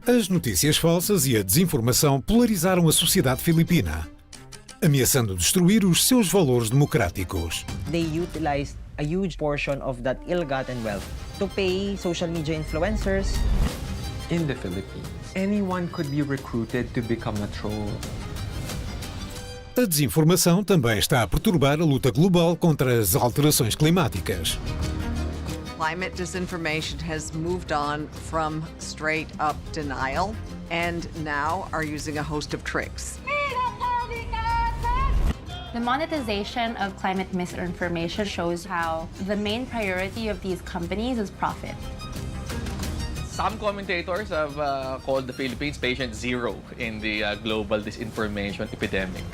As notícias falsas e a desinformação polarizaram a sociedade filipina, ameaçando destruir os seus valores democráticos. They utilized a huge portion of that ill-gotten wealth to pay social media influencers. In the Philippines, anyone could be recruited to become a troll. A desinformação também está a perturbar a luta global contra as alterações climáticas. Climate disinformation has moved on from straight-up denial and now are using a host of tricks. The monetization of climate misinformation shows how the main priority of these companies is profit. Some commentators have called the Philippines patient zero in the global disinformation epidemic.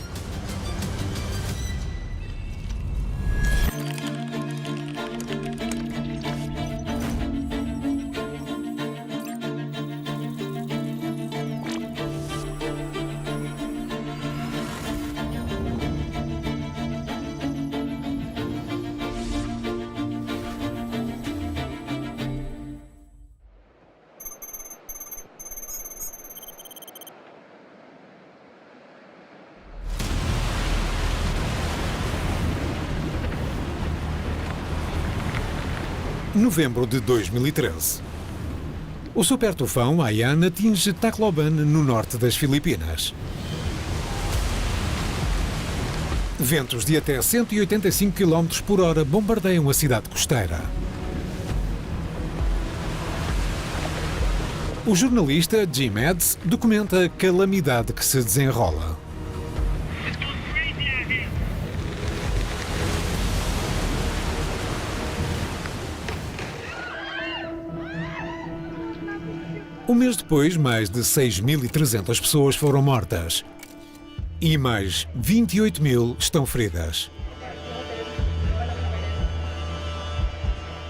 Novembro de 2013. O super tufão Haiyan atinge Tacloban, no norte das Filipinas. Ventos de até 185 km por hora bombardeiam a cidade costeira. O jornalista Jim Eds documenta a calamidade que se desenrola. Um mês depois, mais de 6.300 pessoas foram mortas e mais 28.000 estão feridas.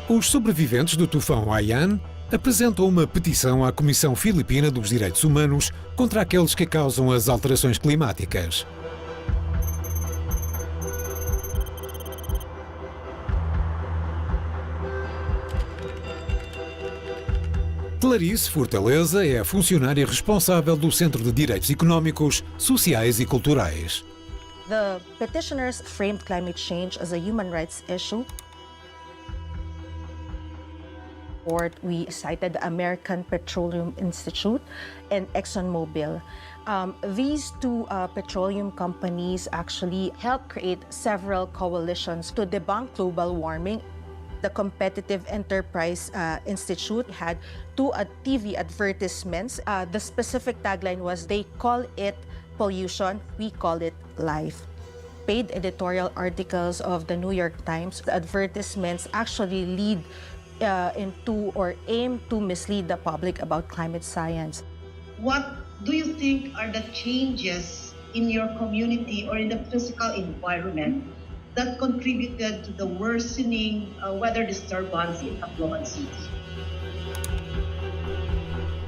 Os sobreviventes do tufão Haiyan apresentam uma petição à Comissão Filipina dos Direitos Humanos contra aqueles que causam as alterações climáticas. Clarice Fortaleza é a funcionária responsável do Centro de Direitos Económicos, Sociais e Culturais. The petitioners framed climate change as a human rights issue. We cited the American Petroleum Institute and ExxonMobil. These two petroleum companies actually helped create several coalitions to debunk global warming. The Competitive Enterprise Institute had two TV advertisements. The specific tagline was, "They call it pollution, we call it life." Paid editorial articles of the New York Times, the advertisements actually lead into or aim to mislead the public about climate science. What do you think are the changes in your community or in the physical environment that contributed to the worsening weather disturbance in Tacloban City?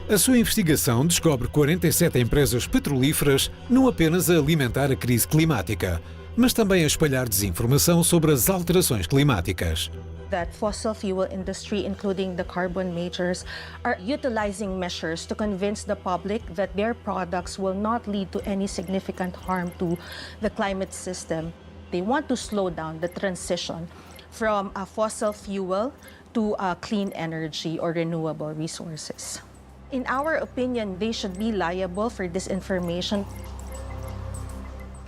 A sua investigação descobre 47 empresas petrolíferas não apenas a alimentar a crise climática, mas também a espalhar desinformação sobre as alterações climáticas. That fossil fuel industry, including the carbon majors, are utilizing measures to convince the public that their products will not lead to any significant harm to the climate system. They want to slow down the transition from a fossil fuel to clean energy or renewable resources. In our opinion, they should be liable for disinformation.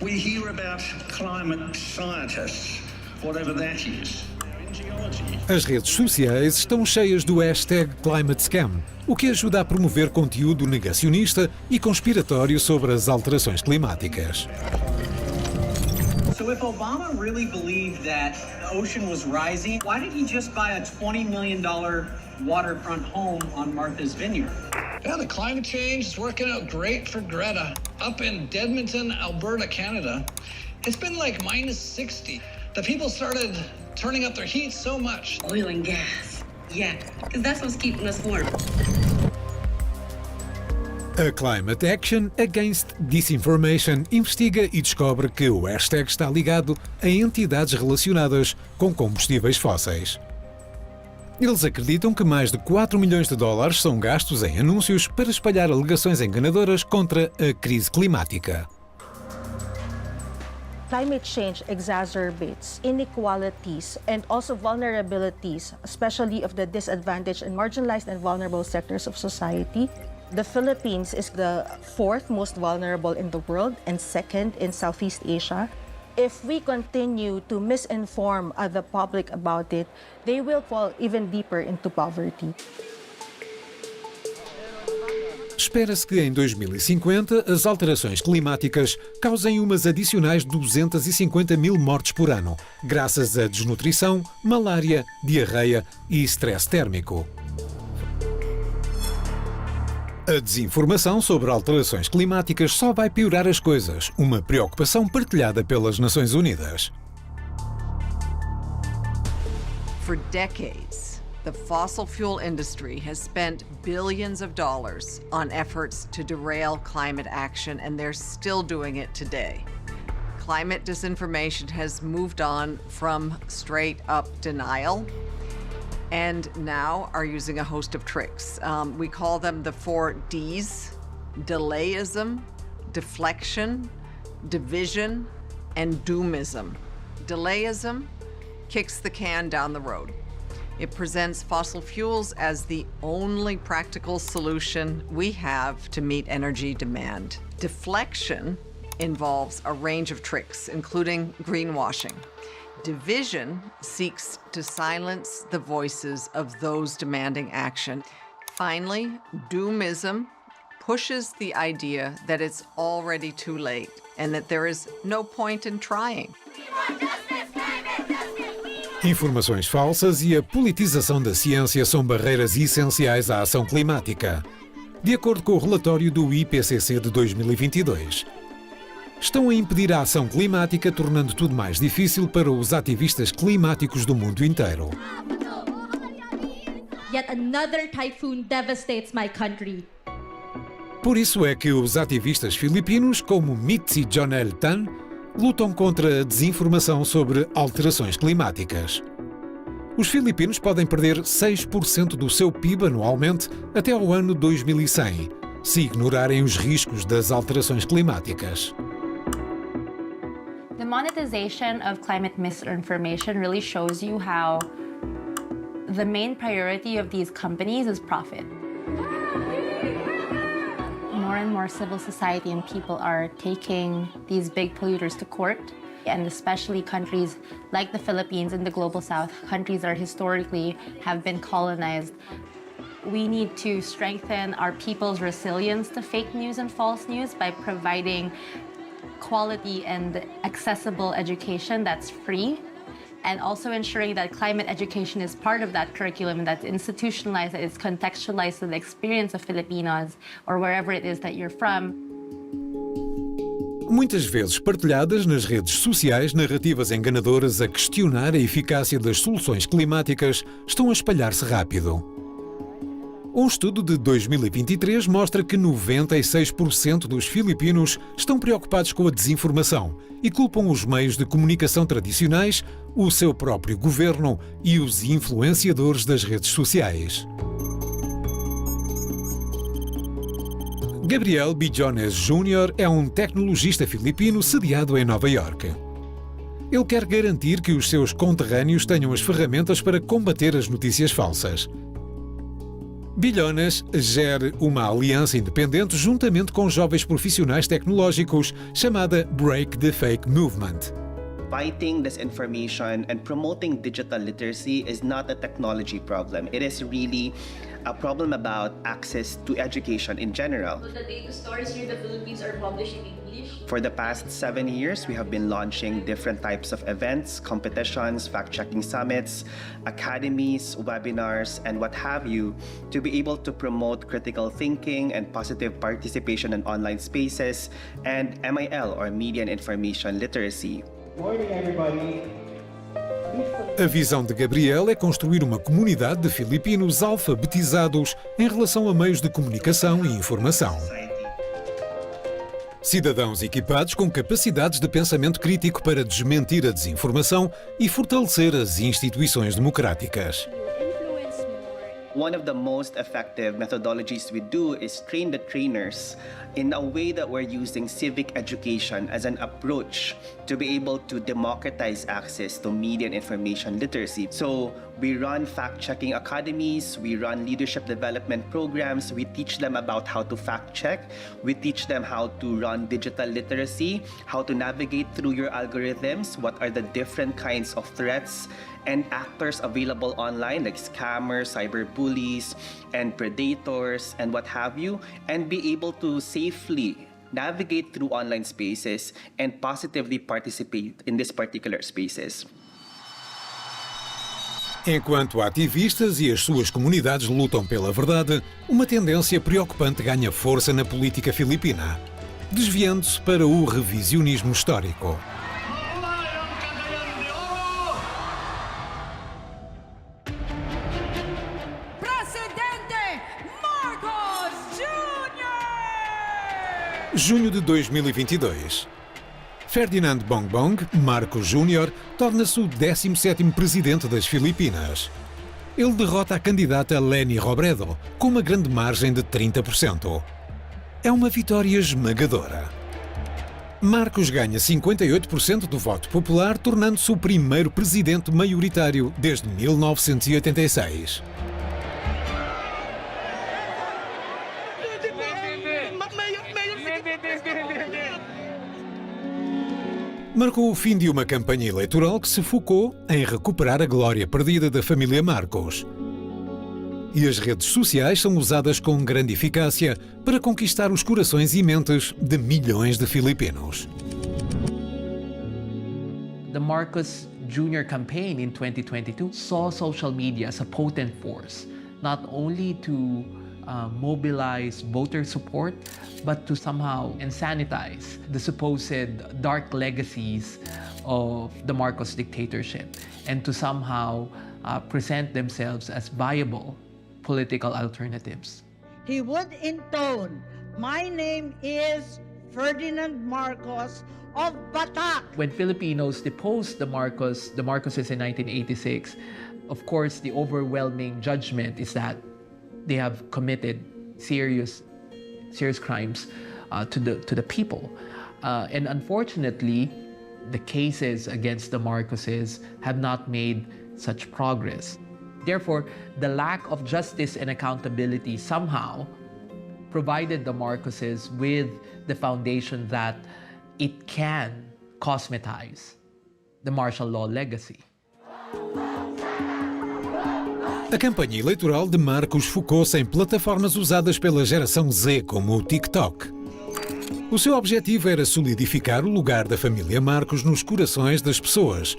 We hear about climate scientists, whatever that is. As redes sociais estão cheias do hashtag ClimateScam, o que ajuda a promover conteúdo negacionista e conspiratório sobre as alterações climáticas. So if Obama really believed that the ocean was rising, why did he just buy a $20 million waterfront home on Martha's Vineyard? Yeah, the climate change is working out great for Greta. Up in Edmonton, Alberta, Canada, it's been like minus 60. The people started turning up their heat so much. Oil and gas. Yeah, because that's what's keeping us warm. A Climate Action Against Disinformation investiga e descobre que o hashtag está ligado a entidades relacionadas com combustíveis fósseis. Eles acreditam que mais de 4 milhões de dólares são gastos em anúncios para espalhar alegações enganadoras contra a crise climática. Climate change exacerbates inequalities and also vulnerabilities, especially of the disadvantaged and marginalized and vulnerable sectors of society. The Philippines is the 4th most vulnerable in the world and 2nd in Southeast Asia. If we continue to misinform the public about it, they will fall even deeper into poverty. Espera-se que em 2050 as alterações climáticas causem umas adicionais 250 mil mortes por ano, graças à desnutrição, malária, diarreia e estresse térmico. A desinformação sobre alterações climáticas só vai piorar as coisas, uma preocupação partilhada pelas Nações Unidas. For decades, the fossil fuel industry has spent billions of dollars on efforts to derail climate action, and they're still doing it today. Climate disinformation has moved on from straight-up denial and now are using a host of tricks. We call them the 4 Ds: delayism, deflection, division, and doomism. Delayism kicks the can down the road. It presents fossil fuels as the only practical solution we have to meet energy demand. Deflection involves a range of tricks, including greenwashing. Division seeks to silence the voices of those demanding action. Finally, doomism pushes the idea that it's already too late and that there is no point in trying. Informações falsas e a politização da ciência são barreiras essenciais à ação climática, de acordo com o relatório do IPCC de 2022. Estão a impedir a ação climática, tornando tudo mais difícil para os ativistas climáticos do mundo inteiro. Yet another typhoon devastates my country. Por isso é que os ativistas filipinos, como Mitzi Jonel Tan, lutam contra a desinformação sobre alterações climáticas. Os filipinos podem perder 6% do seu PIB anualmente até ao ano 2100, se ignorarem os riscos das alterações climáticas. The monetization of climate misinformation really shows you how the main priority of these companies is profit. More and more civil society and people are taking these big polluters to court, and especially countries like the Philippines and the Global South, countries that historically have been colonized. We need to strengthen our people's resilience to fake news and false news by providing quality and accessible education that's free, and also ensuring that climate education is part of that curriculum and that's institutionalized, that it's contextualized to the experience of Filipinos or wherever it is that you're from. Muitas vezes partilhadas nas redes sociais, narrativas enganadoras a questionar a eficácia das soluções climáticas estão a espalhar-se rápido. Um estudo de 2023 mostra que 96% dos filipinos estão preocupados com a desinformação e culpam os meios de comunicação tradicionais, o seu próprio governo e os influenciadores das redes sociais. Gabriel Billones Jr. é um tecnologista filipino sediado em Nova Iorque. Ele quer garantir que os seus conterrâneos tenham as ferramentas para combater as notícias falsas. Billones gera uma aliança independente juntamente com jovens profissionais tecnológicos chamada Break the Fake Movement. Fighting disinformation and promoting digital literacy is not a technology problem. It is really a problem about access to education in general. So the data stores here in the Philippines are published in English? For the past 7 years, we have been launching different types of events, competitions, fact-checking summits, academies, webinars, and what have you, to be able to promote critical thinking and positive participation in online spaces, and MIL, or Media and Information Literacy. Morning, everybody. A visão de Gabriel é construir uma comunidade de filipinos alfabetizados em relação a meios de comunicação e informação. Cidadãos equipados com capacidades de pensamento crítico para desmentir a desinformação e fortalecer as instituições democráticas. One of the most effective methodologies we do is train the trainers in a way that we're using civic education as an approach to be able to democratize access to media and information literacy. So we run fact-checking academies, we run leadership development programs, we teach them about how to fact-check, we teach them how to run digital literacy, how to navigate through your algorithms, what are the different kinds of threats and actors available online like scammers, cyberbullies, and predators, and what have you, and be able to safely navigate through online spaces and positively participate in these particular spaces. Enquanto ativistas e as suas comunidades lutam pela verdade, uma tendência preocupante ganha força na política filipina, desviando-se para o revisionismo histórico. Junho de 2022. Ferdinand Bongbong Marcos Jr. torna-se o 17º presidente das Filipinas. Ele derrota a candidata Leni Robredo com uma grande margem de 30%. É uma vitória esmagadora. Marcos ganha 58% do voto popular, tornando-se o primeiro presidente maioritário desde 1986. Marcou o fim de uma campanha eleitoral que se focou em recuperar a glória perdida da família Marcos. E as redes sociais são usadas com grande eficácia para conquistar os corações e mentes de milhões de filipinos. The Marcos Jr. campaign in 2022 saw social media as a potent force, not only to mobilize voter support, but to somehow insanitize the supposed dark legacies of the Marcos dictatorship and to somehow present themselves as viable political alternatives. He would intone, "My name is Ferdinand Marcos of Batak." When Filipinos deposed the Marcoses in 1986, of course, the overwhelming judgment is that they have committed serious crimes to the people. And unfortunately, the cases against the Marcoses have not made such progress. Therefore, the lack of justice and accountability somehow provided the Marcoses with the foundation that it can cosmetize the martial law legacy. A campanha eleitoral de Marcos focou-se em plataformas usadas pela geração Z, como o TikTok. O seu objetivo era solidificar o lugar da família Marcos nos corações das pessoas,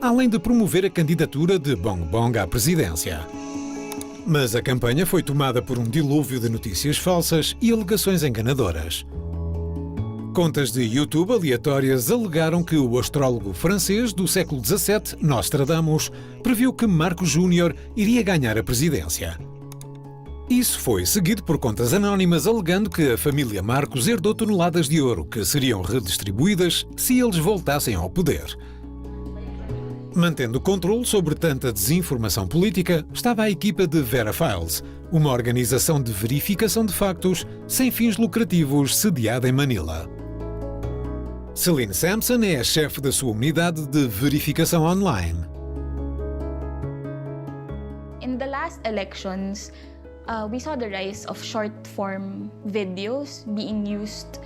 além de promover a candidatura de Bongbong à presidência. Mas a campanha foi tomada por um dilúvio de notícias falsas e alegações enganadoras. Contas de YouTube aleatórias alegaram que o astrólogo francês do século XVII, Nostradamus, previu que Marcos Jr. iria ganhar a presidência. Isso foi seguido por contas anónimas alegando que a família Marcos herdou toneladas de ouro que seriam redistribuídas se eles voltassem ao poder. Mantendo o controle sobre tanta desinformação política, estava a equipa de Vera Files, uma organização de verificação de factos sem fins lucrativos sediada em Manila. Celine Sampson é a chefe da sua unidade de verificação online. In the last elections, we saw the rise of short-form videos being used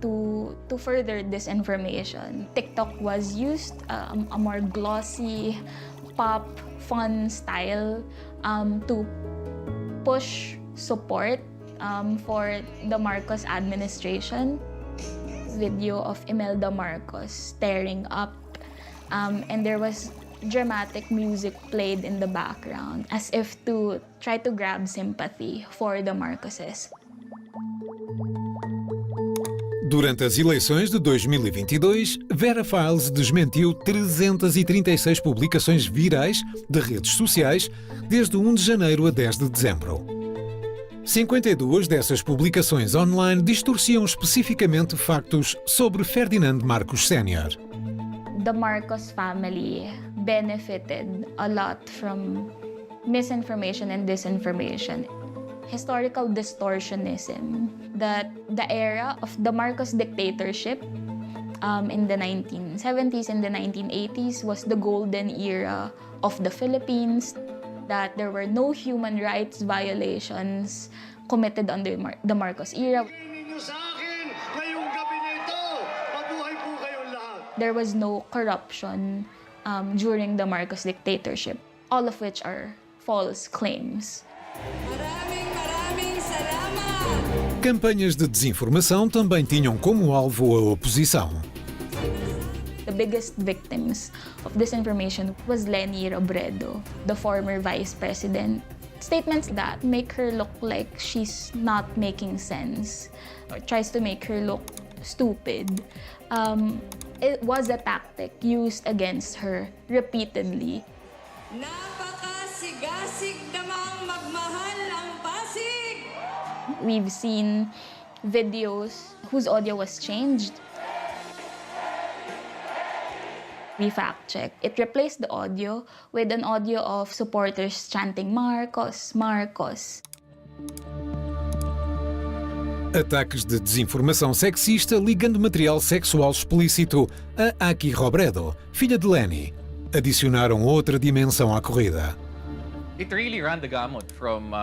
to further disinformation. TikTok was used, a more glossy, pop, fun style to push support for the Marcos administration. Video of Imelda Marcos staring up, and there was dramatic music played in the background as if to try to grab sympathy for the Marcoses. Durante as eleições de 2022, Vera Files desmentiu 336 publicações virais de redes sociais desde 1 de janeiro a 10 de dezembro. 52 dessas publicações online distorciam especificamente factos sobre Ferdinand Marcos Sr. The Marcos family benefited a lot from misinformation and disinformation. Historical distortionism, that the era of the Marcos dictatorship in the 1970s and the 1980s was the golden era of the Philippines, that there were no human rights violations committed under the Marcos era. There was no corruption during the Marcos dictatorship, all of which are false claims. Campanhas de desinformação também tinham como alvo a oposição. The biggest victims of disinformation was Leni Robredo, the former vice president. Statements that make her look like she's not making sense or tries to make her look stupid. It was a tactic used against her repeatedly. Napakasigasig namang magmahal ang Pasig! We've seen videos whose audio was changed. We fact-checked. It replaced the audio with an audio of supporters chanting Marcos, Marcos. Ataques de desinformação sexista ligando material sexual explícito a Aki Robredo, filha de Leni, adicionaram outra dimensão à corrida. It really ran the gamut from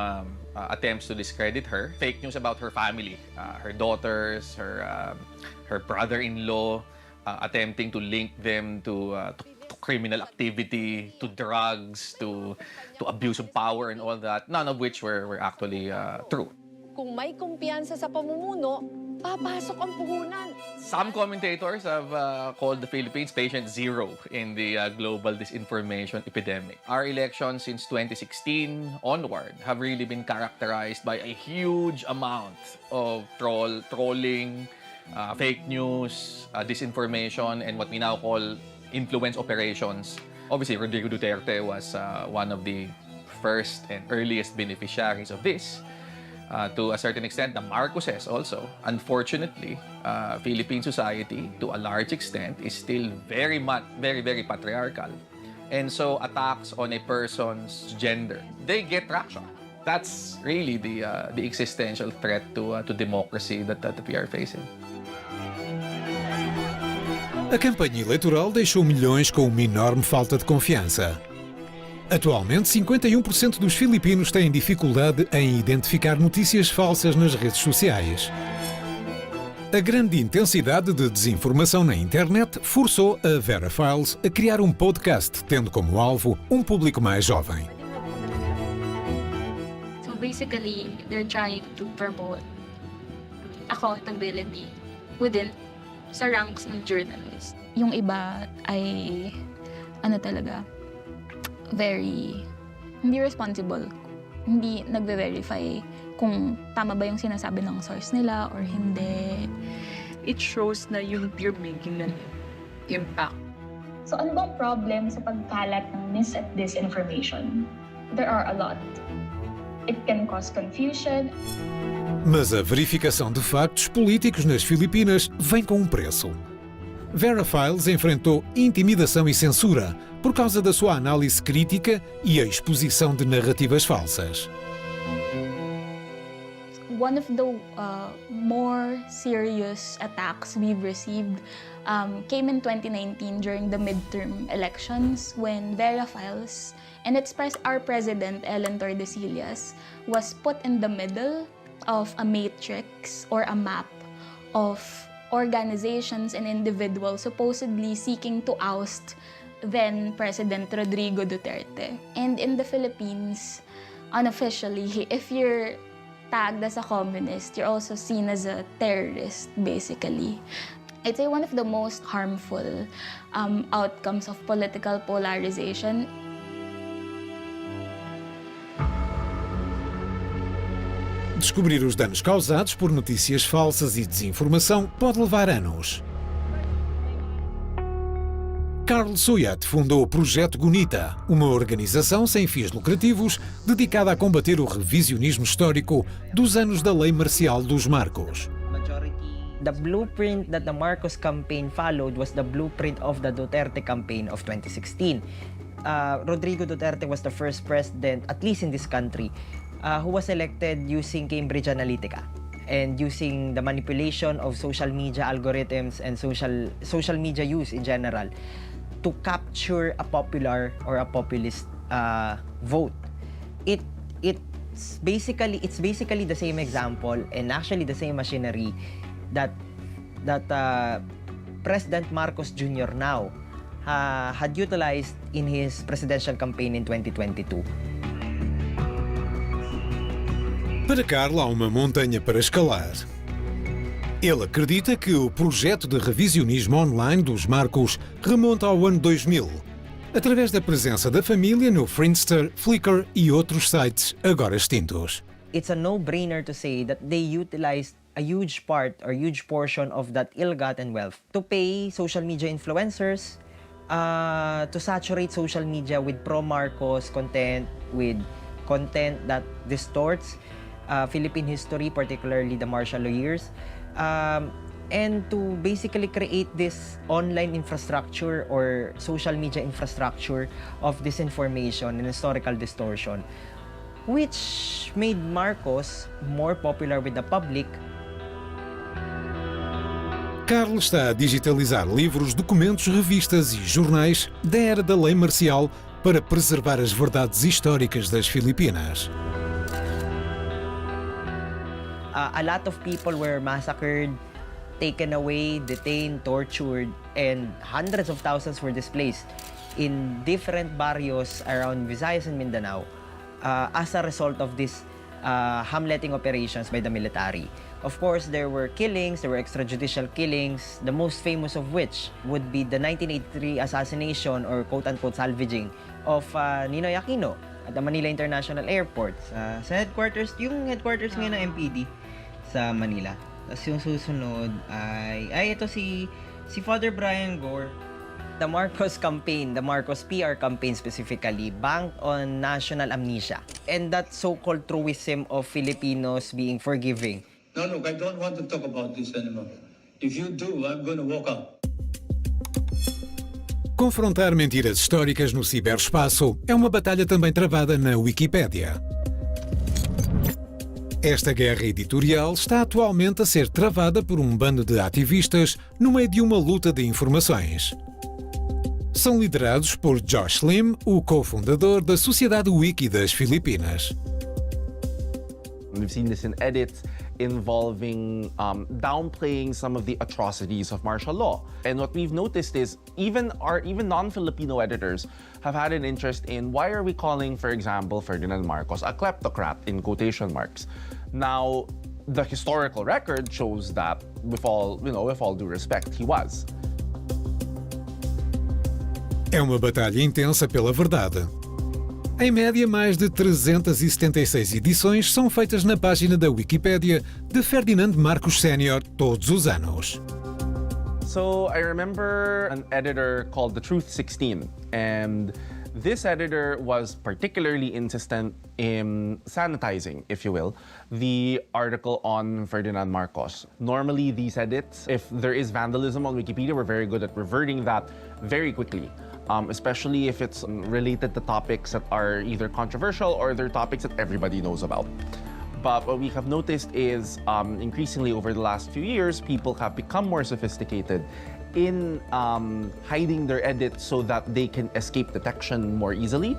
attempts to discredit her, fake news about her family, her daughters, her brother-in-law, attempting to link them to criminal activity, to drugs, to abuse of power and all that, none of which were actually true. Kung may kumpiyansa sa pamumuno, papasok ang puhunan. Some commentators have called the Philippines patient zero in the global disinformation epidemic. Our elections since 2016 onward have really been characterized by a huge amount of trolling, fake news, disinformation, and what we now call influence operations. Obviously, Rodrigo Duterte was one of the first and earliest beneficiaries of this. To a certain extent, the Marcoses also. Unfortunately, Philippine society, to a large extent, is still very patriarchal. And so attacks on a person's gender, they get traction. That's really the existential threat to democracy that we are facing. A campanha eleitoral deixou milhões com uma enorme falta de confiança. Atualmente, 51% dos filipinos têm dificuldade em identificar notícias falsas nas redes sociais. A grande intensidade de desinformação na internet forçou a Vera Files a criar um podcast, tendo como alvo um público mais jovem. So basically, they're trying to promote accountability within sa ranks ng journalists. Yung iba ay very hindi responsible. Hindi nagve-verify kung tama ba yung sinasabi ng source nila or hindi. It shows na you're making an impact. So ano bang problem sa pagkalat ng mis at disinformation? There are a lot. It can cause confusion. Mas a verificação de factos políticos nas Filipinas vem com um preço. Vera Files enfrentou intimidação e censura por causa da sua análise crítica e a exposição de narrativas falsas. One of the more serious attacks we've received came in 2019 during the midterm elections when Vera Files and our president, Ellen Tordesillas, was put in the middle of a matrix or a map of organizations and individuals supposedly seeking to oust then President Rodrigo Duterte. And in the Philippines, unofficially, if you're tagged as a communist, you're also seen as a terrorist, basically. I'd say one of the most harmful outcomes of political polarization. Descobrir os danos causados por notícias falsas e desinformação pode levar anos. Carl Suyat fundou o Projeto Gunita, uma organização sem fins lucrativos dedicada a combater o revisionismo histórico dos anos da Lei Marcial dos Marcos. The blueprint that the Marcos campaign followed was the blueprint of the Duterte campaign of 2016. Rodrigo Duterte was the first president, at least in this country, who was elected using Cambridge Analytica and using the manipulation of social media algorithms and social media use in general to capture a popular or a populist vote. It's basically the same example and actually the same machinery that President Marcos Jr. now had utilized in his presidential campaign in 2022. Para Carla, há uma montanha para escalar. Ele acredita que o projeto de revisionismo online dos Marcos remonta ao ano 2000, através da presença da família no Friendster, Flickr e outros sites agora extintos. It's a no-brainer to say that they utilized a huge part or huge portion of that ill-gotten wealth to pay social media influencers, to saturate social media with pro-Marcos content, with content that distorts Philippine history, particularly the martial law years, and to basically create this online infrastructure or social media infrastructure of disinformation and historical distortion, which made Marcos more popular with the public. Carlos está a digitalizar livros, documentos, revistas e jornais da era da lei marcial para preservar as verdades históricas das Filipinas. A lot of people were massacred, taken away, detained, tortured, and hundreds of thousands were displaced in different barrios around Visayas and Mindanao as a result of these hamletting operations by the military. Of course, there were killings, there were extrajudicial killings, the most famous of which would be the 1983 assassination or quote-unquote salvaging of Ninoy Aquino at the Manila International Airport. Sa headquarters, yung headquarters ngayon ng MPD sa Manila. Tapos yung susunod ay ito si Father Brian Gore. The Marcos campaign, the Marcos PR campaign specifically, banked on national amnesia and that so-called truism of Filipinos being forgiving. No, look, I don't want to talk about this anymore. If you do, I'm going to walk out. Confrontar mentiras históricas no ciberespaço é uma batalha também travada na Wikipédia. Esta guerra editorial está atualmente a ser travada por um bando de ativistas no meio de uma luta de informações. São liderados por Josh Lim, o cofundador da Sociedade Wiki das Filipinas. We've seen this in edits involving downplaying some of the atrocities of martial law. And what we've noticed is even non-Filipino editors have had an interest in why are we calling, for example, Ferdinand Marcos a kleptocrat in quotation marks. Now, the historical record shows that with all due respect, he was. É uma batalha intensa pela verdade. Em média, mais de 376 edições são feitas na página da Wikipédia de Ferdinand Marcos Sr. todos os anos. So I remember an editor called The Truth 16, and this editor was particularly insistent in sanitizing, if you will, the article on Ferdinand Marcos. Normally, these edits, if there is vandalism on Wikipedia, we're very good at reverting that very quickly. Especially if it's related to topics that are either controversial or they're topics that everybody knows about. But what we have noticed is increasingly over the last few years, people have become more sophisticated in hiding their edits so that they can escape detection more easily.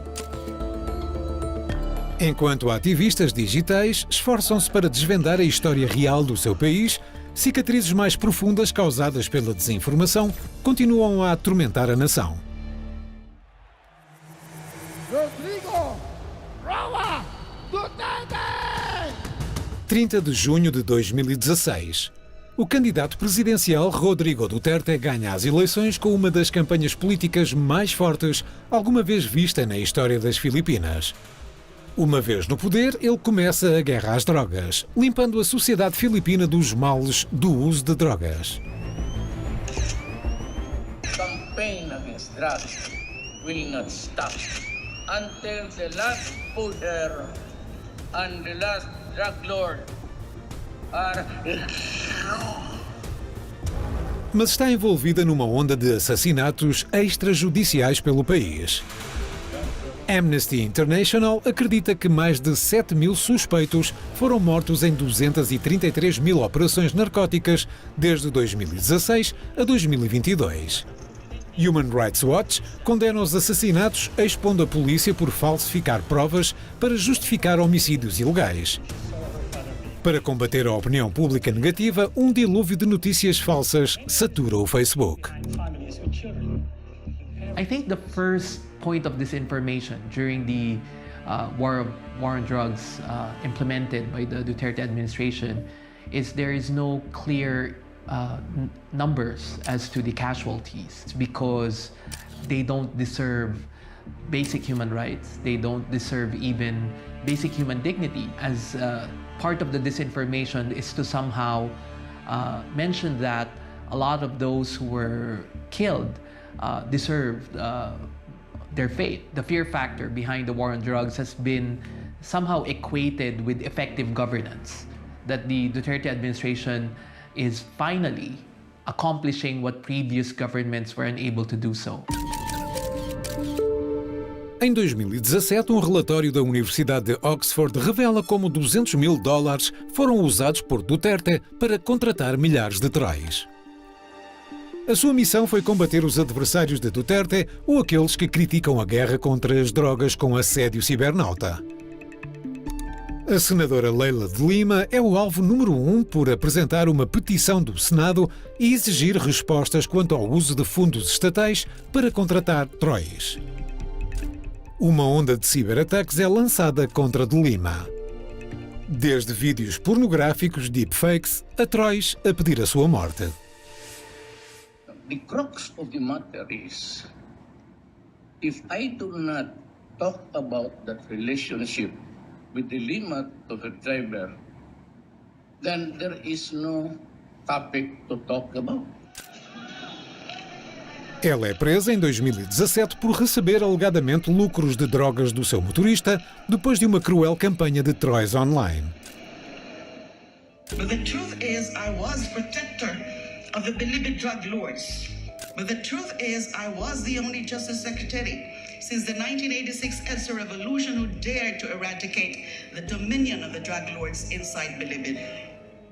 Enquanto ativistas digitais esforçam-se para desvendar a história real do seu país, cicatrizes mais profundas causadas pela desinformação continuam a atormentar a nação. Rodrigo Roa Duterte! 30 de junho de 2016. O candidato presidencial Rodrigo Duterte ganha as eleições com uma das campanhas políticas mais fortes alguma vez vista na história das Filipinas. Uma vez no poder, ele começa a guerra às drogas, limpando a sociedade filipina dos males do uso de drogas. Campaign against drugs will not stop until the last pusher and the last drug lord are... Mas está envolvida numa onda de assassinatos extrajudiciais pelo país. Amnesty International acredita que mais de 7 mil suspeitos foram mortos em 233 mil operações narcóticas desde 2016 a 2022. Human Rights Watch condena os assassinatos, expondo a polícia por falsificar provas para justificar homicídios ilegais. Para combater a opinião pública negativa, um dilúvio de notícias falsas satura o Facebook. I think the first point of disinformation during the war on drugs implemented by the Duterte administration is there is no clear numbers as to the casualties because they don't deserve basic human rights. They don't deserve even basic human dignity. As part of the disinformation is to somehow mention that a lot of those who were killed deserved their fate. The fear factor behind the war on drugs has been somehow equated with effective governance, that the Duterte administration is finally accomplishing what previous governments were unable to do so. Em 2017, um relatório da Universidade de Oxford revela como $200 mil foram usados por Duterte para contratar milhares de Troias. A sua missão foi combater os adversários de Duterte ou aqueles que criticam a guerra contra as drogas com assédio cibernauta. A senadora Leila de Lima é o alvo número 1 por apresentar uma petição do Senado e exigir respostas quanto ao uso de fundos estatais para contratar Troias. Uma onda de ciberataques é lançada contra de Lima. Desde vídeos pornográficos, deepfakes, a Troias a pedir a sua morte. The crux of the matter is, if I do not talk about that relationship with the Lima to the driver, then there is no topic to talk about. Ela é presa em 2017 por receber alegadamente lucros de drogas do seu motorista depois de uma cruel campanha de Troias online. But the truth is, I was protector of the Bilibid drug lords. But the truth is, I was the only Justice Secretary since the 1986 EDSA revolution who dared to eradicate the dominion of the drug lords inside Bilibid.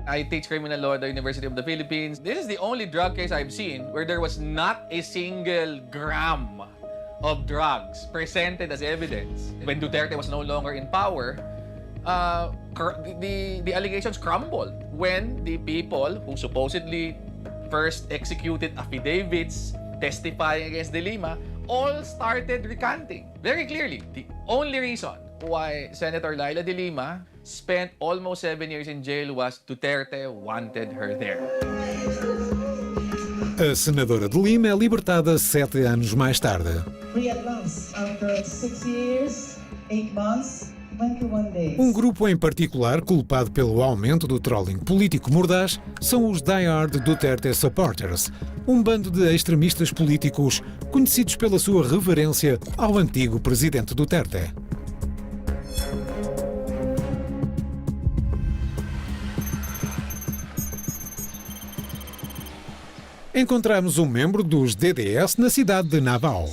I teach criminal law at the University of the Philippines. This is the only drug case I've seen where there was not a single gram of drugs presented as evidence. When Duterte was no longer in power, the allegations crumbled when the people who supposedly first executed affidavits testifying against De Lima all started recanting. Very clearly, the only reason why Senator Leila de Lima spent almost 7 years in jail was Duterte wanted her there. A senadora de Lima é libertada 7 anos mais tarde. Free at last, after 6 years, 8 months, 21 days. Um grupo em particular culpado pelo aumento do trolling político mordaz são os Die-Hard Duterte Supporters, um bando de extremistas políticos conhecidos pela sua reverência ao antigo presidente Duterte. Encontramos um membro dos DDS na cidade de Navao.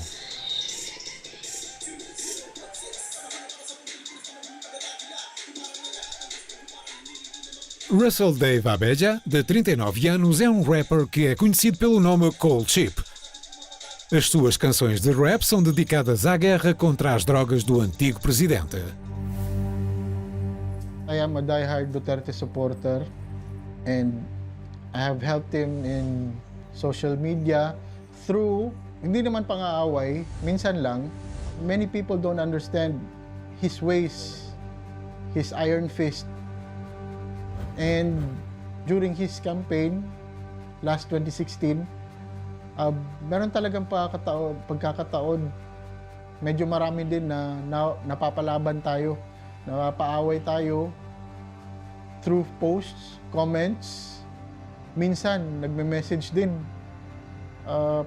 Russell Dave Abeja, de 39 anos, é um rapper que é conhecido pelo nome Cold Chip. As suas canções de rap são dedicadas à guerra contra as drogas do antigo presidente. I am a die-hard Duterte supporter and I have helped him in social media through, hindi naman pang-aaway, minsan lang, many people don't understand his ways, his iron fist. And during his campaign, last 2016, meron talagang pagkakataon, medyo marami din na napapalaban tayo, napapaaway tayo through posts, comments. Minsan, nagme-message din.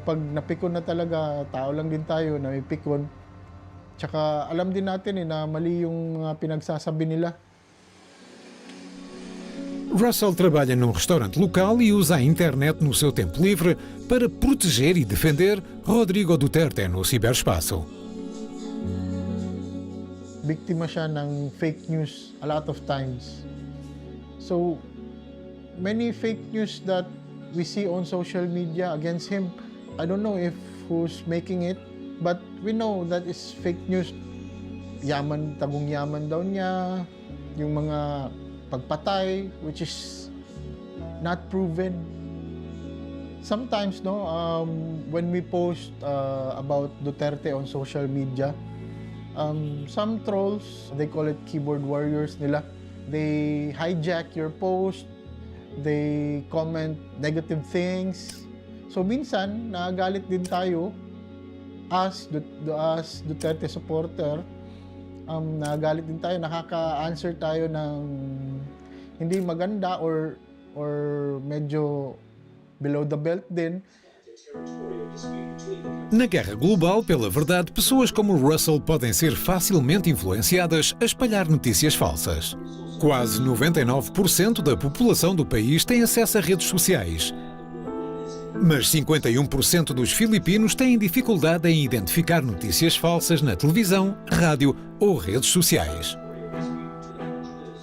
Pag napikon na talaga, tao lang din tayo na may pikon. Tsaka alam din natin na mali yung mga pinagsasabi nila. Russell trabalha num restaurante local e usa a internet no seu tempo livre para proteger e defender Rodrigo Duterte no ciberespaço. biktima siya ng fake news a lot of times. So, many fake news that we see on social media against him, I don't know if who's making it, but we know that is fake news. Yaman, tagong yaman daw niya, yung mga pagpatay, which is not proven. Sometimes, when we post about Duterte on social media, some trolls, they call it keyboard warriors nila, they hijack your post, they comment negative things. So minsan, nagalit din tayo as Duterte supporter, nagalit din tayo, nakaka-answer tayo ng hindi maganda or medyo below the belt din. Na guerra global pela verdade, pessoas como Russell podem ser facilmente influenciadas a espalhar notícias falsas. Quase 99% da população do país tem acesso a redes sociais. Mas 51% dos filipinos têm dificuldade em identificar notícias falsas na televisão, rádio ou redes sociais.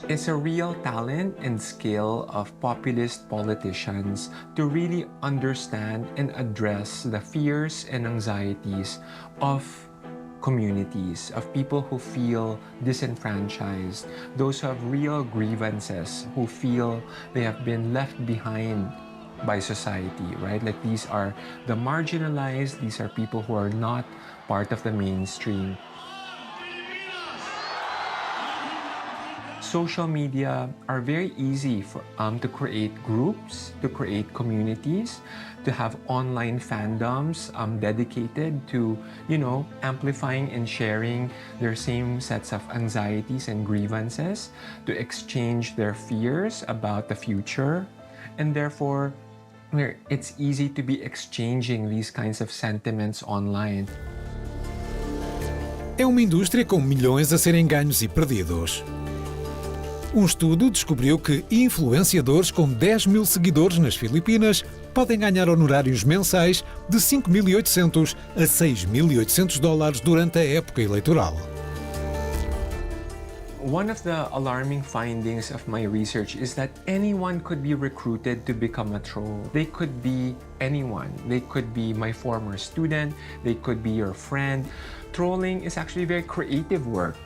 It's a real talent and skill of populist politicians to really understand and address the fears and anxieties of communities, of people who feel disenfranchised, those who have real grievances, who feel they have been left behind by society, right? Like these are the marginalized, these are people who are not part of the mainstream. Social media are very easy to create groups, to create communities, to have online fandoms dedicated to, amplifying and sharing their same sets of anxieties and grievances, to exchange their fears about the future, and therefore, it's easy to be exchanging these kinds of sentiments online. É uma indústria com milhões a serem ganhos e perdidos. Um estudo descobriu que influenciadores com 10 mil seguidores nas Filipinas podem ganhar honorários mensais de $5.800 a $6.800 durante a época eleitoral. One of the alarming findings of my research is that anyone could be recruited to become a troll. They could be anyone. They could be my former student. They could be your friend. Trolling is actually very creative work.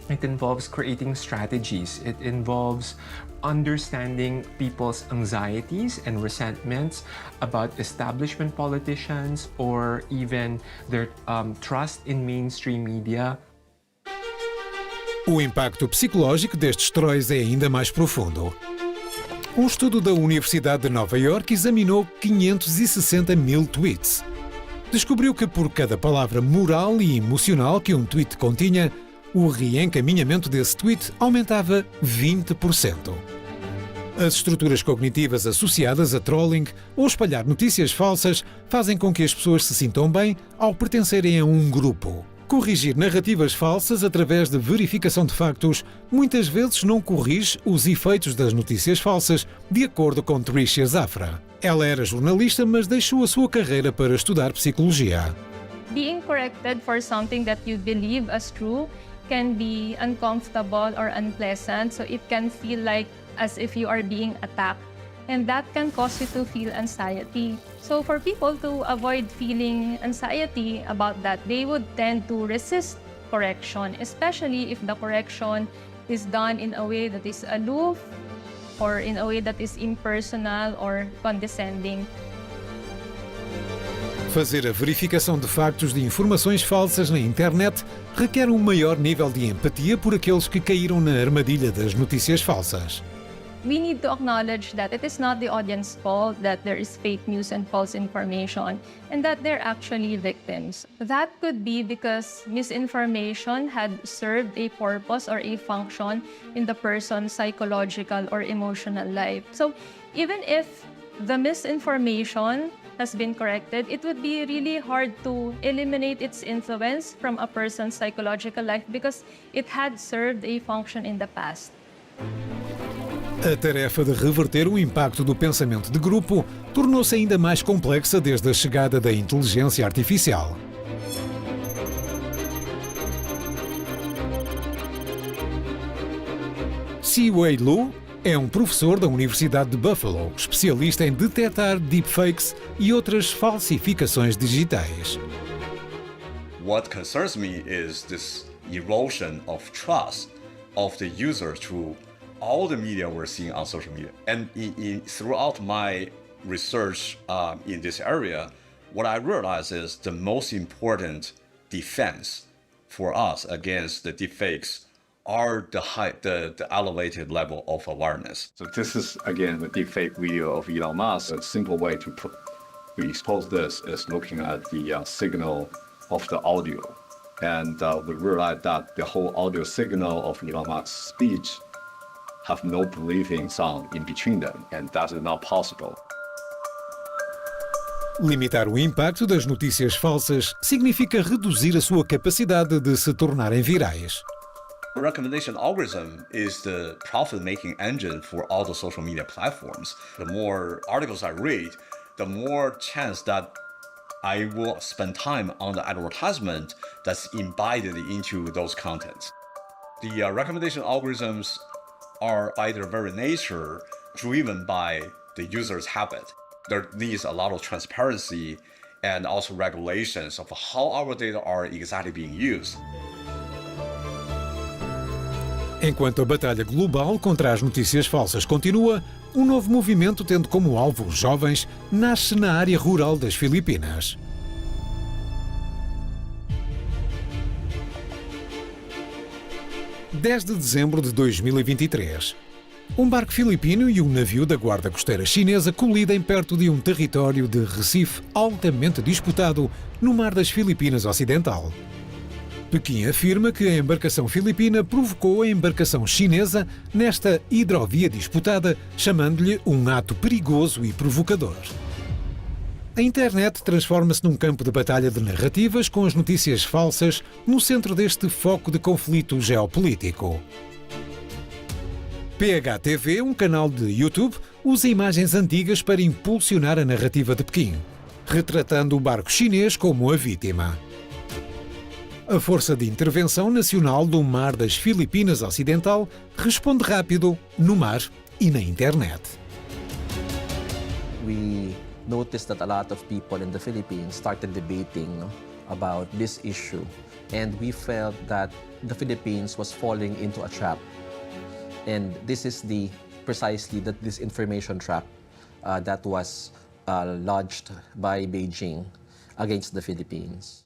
It involves creating strategies. It involves understanding people's anxieties and resentments about establishment politicians or even their trust in mainstream media. O impacto psicológico destes trolls é ainda mais profundo. Um estudo da Universidade de Nova York examinou 560 mil tweets. Descobriu que por cada palavra moral e emocional que um tweet continha, o reencaminhamento desse tweet aumentava 20%. As estruturas cognitivas associadas a trolling ou espalhar notícias falsas fazem com que as pessoas se sintam bem ao pertencerem a um grupo. Corrigir narrativas falsas através de verificação de factos muitas vezes não corrige os efeitos das notícias falsas, de acordo com Tricia Zafra. Ela era jornalista, mas deixou a sua carreira para estudar psicologia. Being corrected for something that you believe as true can be uncomfortable or unpleasant, so it can feel like as if you are being attacked. And that can cause you to feel anxiety. So for people to avoid feeling anxiety about that, they would tend to resist correction, especially if the correction is done in a way that is aloof or in a way that is impersonal or condescending. Fazer a verificação de factos de informações falsas na internet requer um maior nível de empatia por aqueles que caíram na armadilha das notícias falsas. We need to acknowledge that it is not the audience's fault that there is fake news and false information and that they're actually victims. That could be because misinformation had served a purpose or a function in the person's psychological or emotional life. So even if the misinformation has been corrected, it would be really hard to eliminate its influence from a person's psychological life because it had served a function in the past. A tarefa de reverter o impacto do pensamento de grupo tornou-se ainda mais complexa desde a chegada da inteligência artificial. Siwei Lu é um professor da Universidade de Buffalo, especialista em detectar deepfakes e outras falsificações digitais. What concerns me is this erosion of trust of the user to all the media we're seeing on social media. And throughout my research in this area, what I realized is the most important defense for us against the deepfakes are the elevated level of awareness. So this is, again, the deepfake video of Elon Musk. A simple way to expose this is looking at the signal of the audio. And we realized that the whole audio signal of Elon Musk's speech have no breathing sound in between them, and that is not possible. Limitar o impacto das notícias falsas significa reduzir a sua capacidade de se tornarem virais. The recommendation algorithm is the profit-making engine for all the social media platforms. The more articles I read, the more chance that I will spend time on the advertisement that's embedded into those contents. The recommendation algorithms are by their very nature driven by the user's habit. There needs a lot of transparency and also regulations of how our data are exactly being used. Enquanto a batalha global contra as notícias falsas continua, um novo movimento tendo como alvo os jovens nasce na área rural das Filipinas. (10 de dezembro de 2023). Um barco filipino e um navio da Guarda Costeira Chinesa colidem perto de um território de Recife altamente disputado no Mar das Filipinas Ocidental. Pequim afirma que a embarcação filipina provocou a embarcação chinesa nesta hidrovia disputada, chamando-lhe um ato perigoso e provocador. A internet transforma-se num campo de batalha de narrativas com as notícias falsas no centro deste foco de conflito geopolítico. PHTV, um canal de YouTube, usa imagens antigas para impulsionar a narrativa de Pequim, retratando o barco chinês como a vítima. A Força de Intervenção Nacional do Mar das Filipinas Ocidental responde rápido no mar e na internet. We noticed that a lot of people in the Philippines started debating about this issue, and we felt that the Philippines was falling into a trap. And this is precisely the disinformation trap that was launched by Beijing against the Philippines.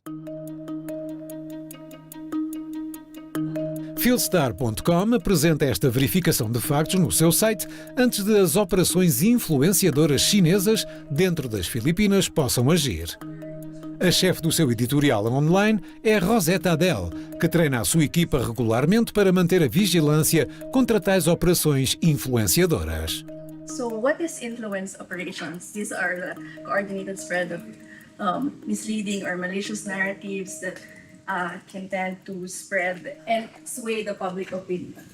Fieldstar.com apresenta esta verificação de factos no seu site antes de as operações influenciadoras chinesas dentro das Filipinas possam agir. A chefe do seu editorial online é Rosetta Adele, que treina a sua equipa regularmente para manter a vigilância contra tais operações influenciadoras. So what is influence operations? These are the coordinated spread of misleading or malicious narratives that can tend to spread and sway the public opinion.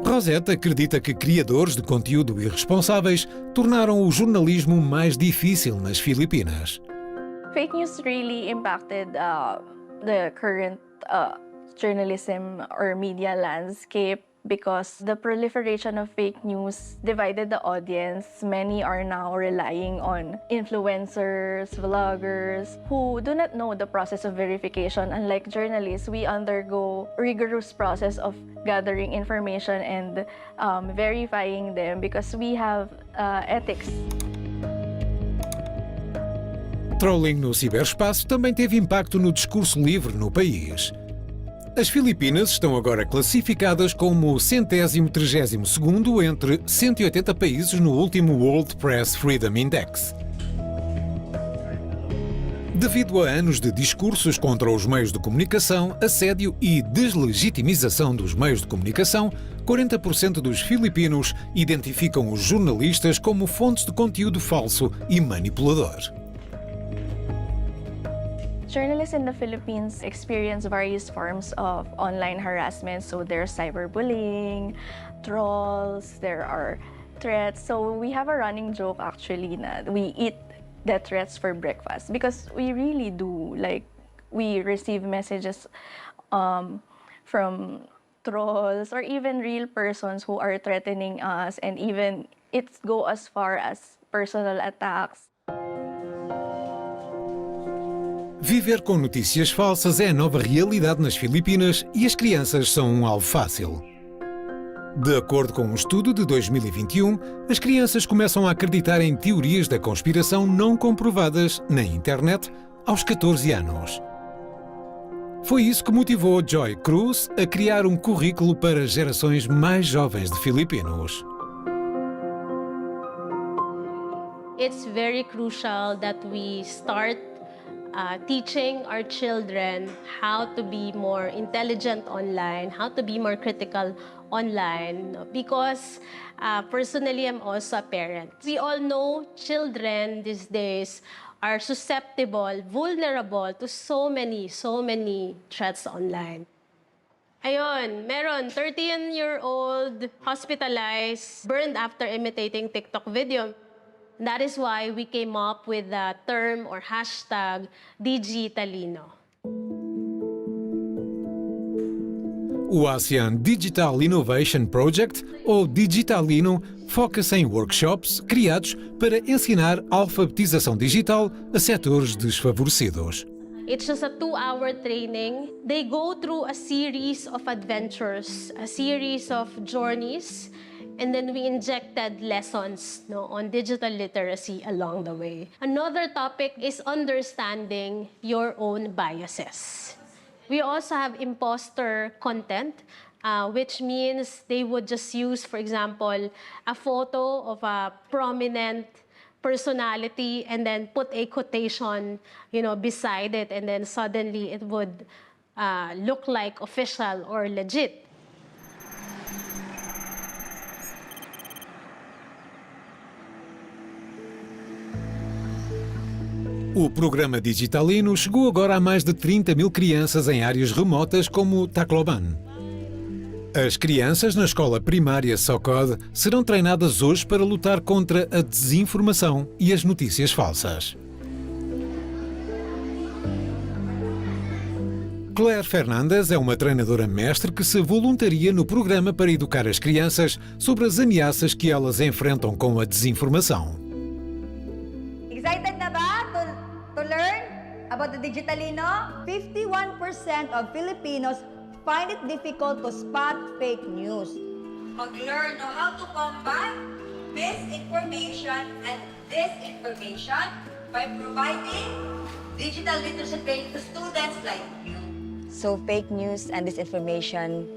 Rosetta acredita que criadores de conteúdo irresponsáveis tornaram o jornalismo mais difícil nas Filipinas. Fake news really impacted the current journalism or media landscape because the proliferation of fake news divided the audience. Many are now relying on influencers, vloggers, who do not know the process of verification. Unlike journalists, we undergo rigorous process of gathering information and verifying them because we have ethics. Trolling no ciberespaço também teve impacto no discurso livre no país. As Filipinas estão agora classificadas como o 132º entre 180 países no último World Press Freedom Index. Devido a anos de discursos contra os meios de comunicação, assédio e deslegitimização dos meios de comunicação, 40% dos filipinos identificam os jornalistas como fontes de conteúdo falso e manipulador. Journalists in the Philippines experience various forms of online harassment. So there's cyberbullying, trolls, there are threats. So we have a running joke actually na we eat the threats for breakfast because we really do. Like we receive messages from trolls or even real persons who are threatening us, and even it go as far as personal attacks. Viver com notícias falsas é a nova realidade nas Filipinas e as crianças são um alvo fácil. De acordo com um estudo de 2021, as crianças começam a acreditar em teorias da conspiração não comprovadas na internet aos 14 anos. Foi isso que motivou Joy Cruz a criar um currículo para gerações mais jovens de filipinos. It's very crucial that we start teaching our children how to be more intelligent online, how to be more critical online, because personally, I'm also a parent. We all know children these days are susceptible, vulnerable to so many threats online. Ayun, meron 13-year-old hospitalized, burned after imitating TikTok video. That is why we came up with the term or hashtag Digitalino. O ASEAN Digital Innovation Project, ou Digitalino, foca-se em workshops criados para ensinar alfabetização digital a setores desfavorecidos. It's just a 2-hour training. They go through a series of adventures, a series of journeys, and then we injected lessons on digital literacy along the way. Another topic is understanding your own biases. We also have imposter content, which means they would just use, for example, a photo of a prominent personality and then put a quotation, beside it, and then suddenly it would look like official or legit. O programa Digitalino chegou agora a mais de 30 mil crianças em áreas remotas como Tacloban. As crianças na escola primária Socod serão treinadas hoje para lutar contra a desinformação e as notícias falsas. Claire Fernandes é uma treinadora mestre que se voluntaria no programa para educar as crianças sobre as ameaças que elas enfrentam com a desinformação. Excited na ba to learn about the Digitalino? 51% of Filipinos find it difficult to spot fake news. Mag-learn on how to combat misinformation and disinformation by providing digital literacy training to students like you. So fake news and disinformation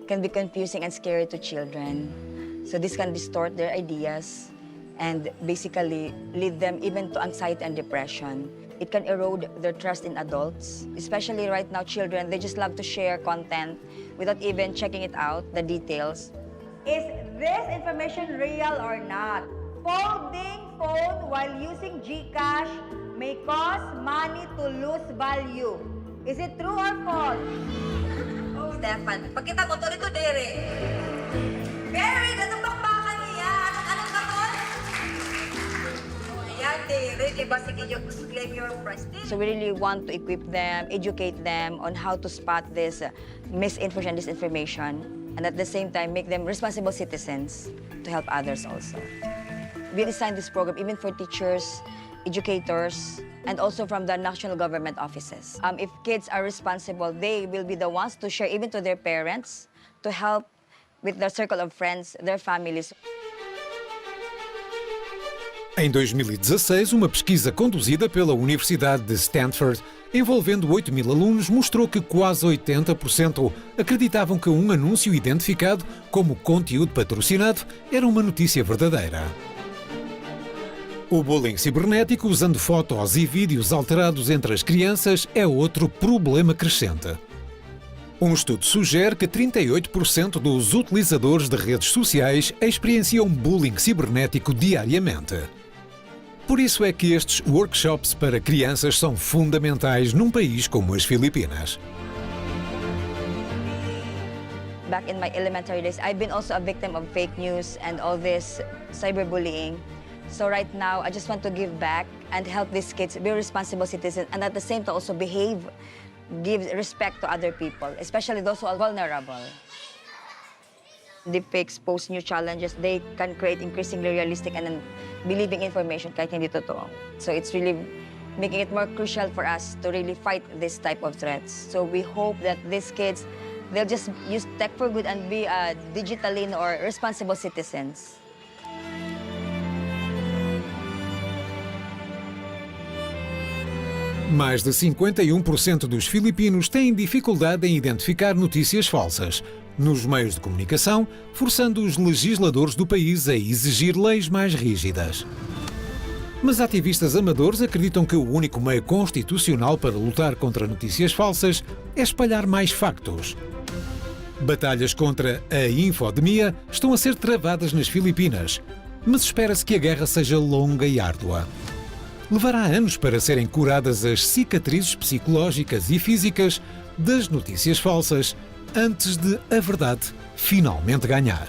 can be confusing and scary to children. So this can distort their ideas and basically lead them even to anxiety and depression. It can erode their trust in adults. Especially right now, children, they just love to share content without even checking it out, the details. Is this information real or not? Folding phone while using GCash may cause money to lose value. Is it true or false? Oh, Stefan, pagkita mo, tuloy to dere. Very, ganun bang baka niya? Anong gaton? Ayan, dere, diba? Sige, claim your prestige. So we really want to equip them, educate them on how to spot this misinformation, disinformation, and at the same time, make them responsible citizens to help others also. We designed this program even for teachers, educators, and also from the national government offices. If kids are responsible, they will be the ones to share even to their parents, to help with their circle of friends, their families. Em 2016, uma pesquisa conduzida pela Universidade de Stanford, envolvendo 8.000 alunos, mostrou que quase 80% acreditavam que um anúncio identificado como conteúdo patrocinado era uma notícia verdadeira. O bullying cibernético, usando fotos e vídeos alterados entre as crianças, é outro problema crescente. Um estudo sugere que 38% dos utilizadores de redes sociais experienciam bullying cibernético diariamente. Por isso é que estes workshops para crianças são fundamentais num país como as Filipinas. Back in my elementary days, I've been also a victim of fake news and all this cyberbullying. So right now, I just want to give back and help these kids be responsible citizens and at the same time also behave gives respect to other people, especially those who are vulnerable. Deepfakes pose new challenges. They can create increasingly realistic and believing information kahit hindi totoo. So it's really making it more crucial for us to really fight this type of threats. So we hope that these kids, they'll just use tech for good and be digitally or responsible citizens. Mais de 51% dos filipinos têm dificuldade em identificar notícias falsas nos meios de comunicação, forçando os legisladores do país a exigir leis mais rígidas. Mas ativistas amadores acreditam que o único meio constitucional para lutar contra notícias falsas é espalhar mais factos. Batalhas contra a infodemia estão a ser travadas nas Filipinas, mas espera-se que a guerra seja longa e árdua. Levará anos para serem curadas as cicatrizes psicológicas e físicas das notícias falsas antes de a verdade finalmente ganhar.